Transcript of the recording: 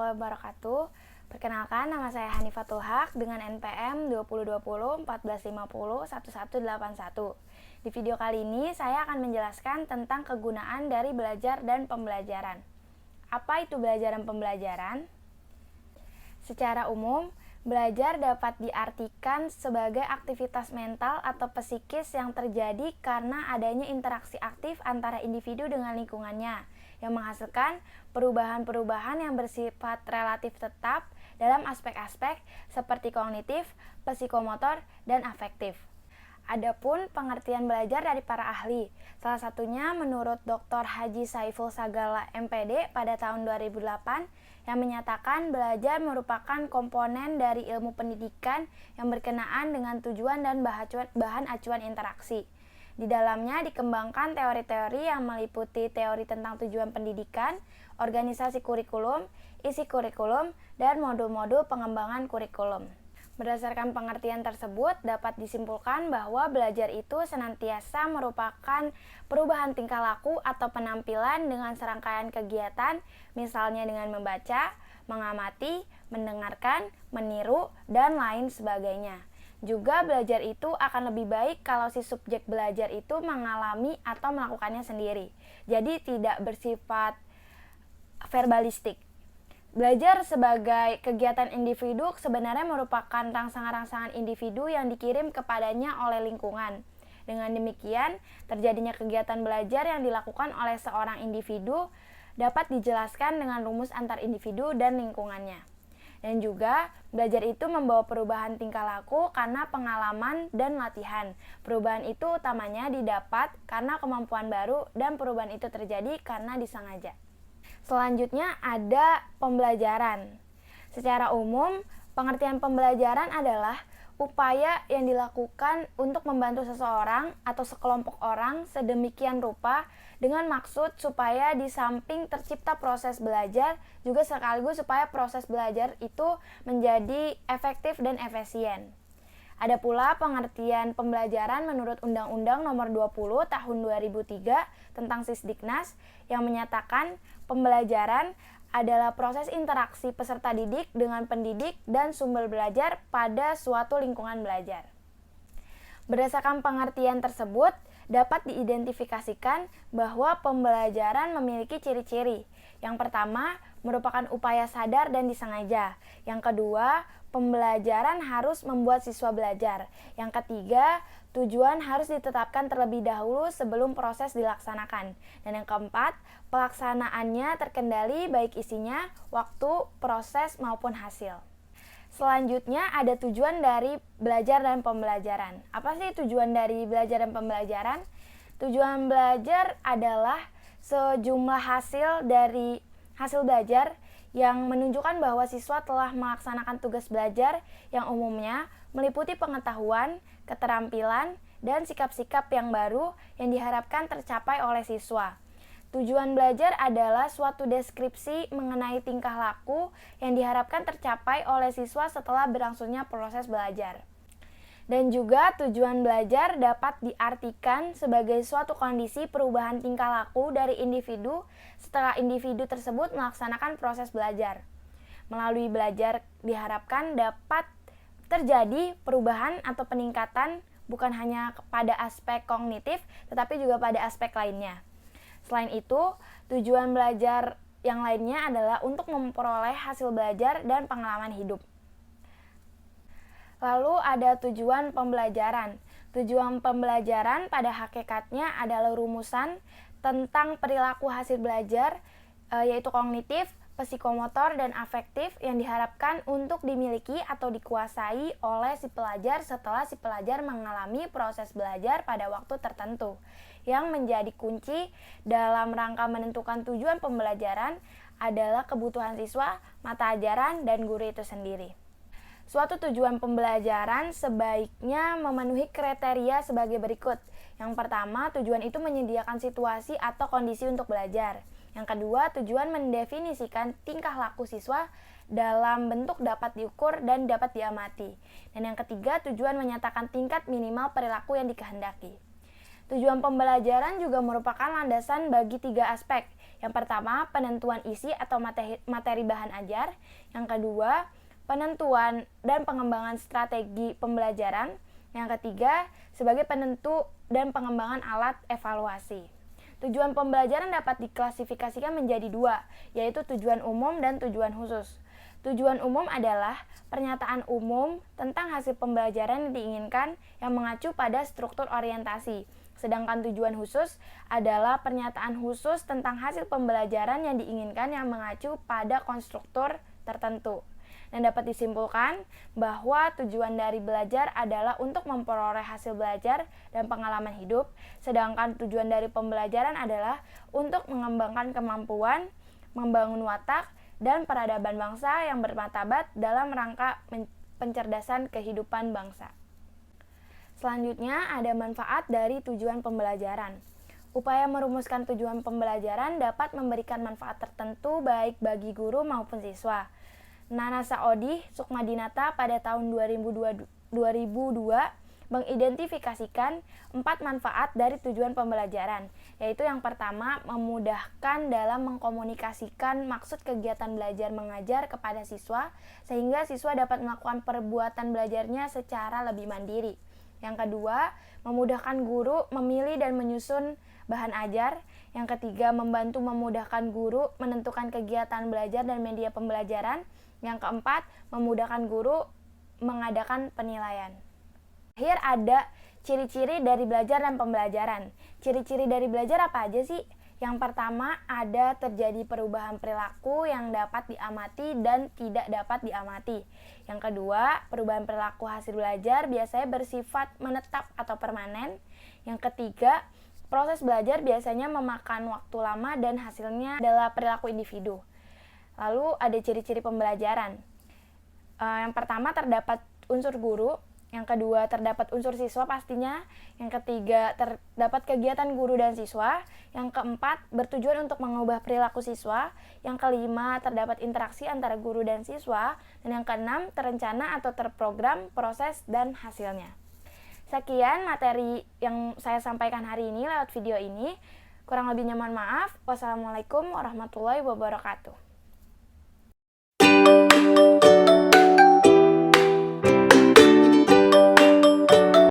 warahmatullahi wabarakatuh. Perkenalkan, nama saya Hanifatul Haq dengan NPM 2020 1450 1181. Di video kali ini saya akan menjelaskan tentang kegunaan dari belajar dan pembelajaran. Apa itu belajar dan pembelajaran? Secara umum, belajar dapat diartikan sebagai aktivitas mental atau psikis yang terjadi karena adanya interaksi aktif antara individu dengan lingkungannya, yang menghasilkan perubahan-perubahan yang bersifat relatif tetap dalam aspek-aspek seperti kognitif, psikomotor, dan afektif. Adapun pengertian belajar dari para ahli, salah satunya menurut Dr. Haji Saiful Sagala MPD pada tahun 2008 yang menyatakan belajar merupakan komponen dari ilmu pendidikan yang berkenaan dengan tujuan dan bahan acuan interaksi. Di dalamnya dikembangkan teori-teori yang meliputi teori tentang tujuan pendidikan, organisasi kurikulum, isi kurikulum, dan modul-modul pengembangan kurikulum. Berdasarkan pengertian tersebut, dapat disimpulkan bahwa belajar itu senantiasa merupakan perubahan tingkah laku atau penampilan dengan serangkaian kegiatan, misalnya dengan membaca, mengamati, mendengarkan, meniru, dan lain sebagainya. Juga belajar itu akan lebih baik kalau si subjek belajar itu mengalami atau melakukannya sendiri. Jadi tidak bersifat verbalistik. Belajar sebagai kegiatan individu sebenarnya merupakan rangsangan-rangsangan individu yang dikirim kepadanya oleh lingkungan. Dengan demikian, terjadinya kegiatan belajar yang dilakukan oleh seorang individu dapat dijelaskan dengan rumus antar individu dan lingkungannya. Dan juga, belajar itu membawa perubahan tingkah laku karena pengalaman dan latihan. Perubahan itu utamanya didapat karena kemampuan baru dan perubahan itu terjadi karena disengaja. Selanjutnya ada pembelajaran. Secara umum, pengertian pembelajaran adalah upaya yang dilakukan untuk membantu seseorang atau sekelompok orang sedemikian rupa dengan maksud supaya di samping tercipta proses belajar, juga sekaligus supaya proses belajar itu menjadi efektif dan efisien. Ada pula pengertian pembelajaran menurut Undang-Undang Nomor 20 Tahun 2003 tentang Sisdiknas yang menyatakan pembelajaran adalah proses interaksi peserta didik dengan pendidik dan sumber belajar pada suatu lingkungan belajar. Berdasarkan pengertian tersebut, dapat diidentifikasikan bahwa pembelajaran memiliki ciri-ciri. Yang pertama, merupakan upaya sadar dan disengaja. Yang kedua, pembelajaran harus membuat siswa belajar. Yang ketiga, tujuan harus ditetapkan terlebih dahulu sebelum proses dilaksanakan. Dan yang keempat, pelaksanaannya terkendali baik isinya, waktu, proses, maupun hasil. Selanjutnya ada tujuan dari belajar dan pembelajaran. Apa sih tujuan dari belajar dan pembelajaran? Tujuan belajar adalah sejumlah hasil dari hasil belajar yang menunjukkan bahwa siswa telah melaksanakan tugas belajar yang umumnya meliputi pengetahuan, keterampilan, dan sikap-sikap yang baru yang diharapkan tercapai oleh siswa. Tujuan belajar adalah suatu deskripsi mengenai tingkah laku yang diharapkan tercapai oleh siswa setelah berlangsungnya proses belajar. Dan juga tujuan belajar dapat diartikan sebagai suatu kondisi perubahan tingkah laku dari individu setelah individu tersebut melaksanakan proses belajar. Melalui belajar diharapkan dapat terjadi perubahan atau peningkatan bukan hanya pada aspek kognitif tetapi juga pada aspek lainnya. Selain itu, tujuan belajar yang lainnya adalah untuk memperoleh hasil belajar dan pengalaman hidup. Lalu ada tujuan pembelajaran. Tujuan pembelajaran pada hakikatnya adalah rumusan tentang perilaku hasil belajar, yaitu kognitif, psikomotor, dan afektif yang diharapkan untuk dimiliki atau dikuasai oleh si pelajar setelah si pelajar mengalami proses belajar pada waktu tertentu. Yang menjadi kunci dalam rangka menentukan tujuan pembelajaran adalah kebutuhan siswa, mata ajaran, dan guru itu sendiri. Suatu tujuan pembelajaran sebaiknya memenuhi kriteria sebagai berikut. Yang pertama, tujuan itu menyediakan situasi atau kondisi untuk belajar. Yang kedua, tujuan mendefinisikan tingkah laku siswa dalam bentuk dapat diukur dan dapat diamati. Dan yang ketiga, tujuan menyatakan tingkat minimal perilaku yang dikehendaki. Tujuan pembelajaran juga merupakan landasan bagi tiga aspek, Yang pertama, penentuan isi atau materi bahan ajar. Yang kedua, penentuan dan pengembangan strategi pembelajaran. Yang ketiga, sebagai penentu dan pengembangan alat evaluasi. Tujuan pembelajaran dapat diklasifikasikan menjadi dua, yaitu tujuan umum dan tujuan khusus. Tujuan umum adalah pernyataan umum tentang hasil pembelajaran yang diinginkan yang mengacu pada struktur orientasi. Sedangkan tujuan khusus adalah pernyataan khusus tentang hasil pembelajaran yang diinginkan yang mengacu pada konstruktur tertentu. Dan dapat disimpulkan bahwa tujuan dari belajar adalah untuk memperoleh hasil belajar dan pengalaman hidup, sedangkan tujuan dari pembelajaran adalah untuk mengembangkan kemampuan, membangun watak, dan peradaban bangsa yang bermartabat dalam rangka pencerdasan kehidupan bangsa. Selanjutnya, ada manfaat dari tujuan pembelajaran. Upaya merumuskan tujuan pembelajaran dapat memberikan manfaat tertentu baik bagi guru maupun siswa. Nana Saodih Sukmadinata pada tahun 2002 mengidentifikasikan 4 manfaat dari tujuan pembelajaran, yaitu yang pertama, memudahkan dalam mengkomunikasikan maksud kegiatan belajar mengajar kepada siswa, sehingga siswa dapat melakukan perbuatan belajarnya secara lebih mandiri. Yang kedua, memudahkan guru memilih dan menyusun bahan ajar. Yang ketiga, membantu memudahkan guru menentukan kegiatan belajar dan media pembelajaran. Yang keempat, memudahkan guru mengadakan penilaian. Akhir ada ciri-ciri dari belajar dan pembelajaran. Ciri-ciri dari belajar apa aja sih? Yang pertama, ada terjadi perubahan perilaku yang dapat diamati dan tidak dapat diamati. Yang kedua, perubahan perilaku hasil belajar biasanya bersifat menetap atau permanen. Yang ketiga, proses belajar biasanya memakan waktu lama dan hasilnya adalah perilaku individu. Lalu ada ciri-ciri pembelajaran. Yang pertama, terdapat unsur guru. Yang kedua, terdapat unsur siswa pastinya. Yang ketiga, terdapat kegiatan guru dan siswa. Yang keempat, bertujuan untuk mengubah perilaku siswa. Yang kelima, terdapat interaksi antara guru dan siswa. Dan yang keenam, terencana atau terprogram proses dan hasilnya. Sekian materi yang saya sampaikan hari ini lewat video ini. Kurang lebihnya mohon maaf. Wassalamualaikum warahmatullahi wabarakatuh.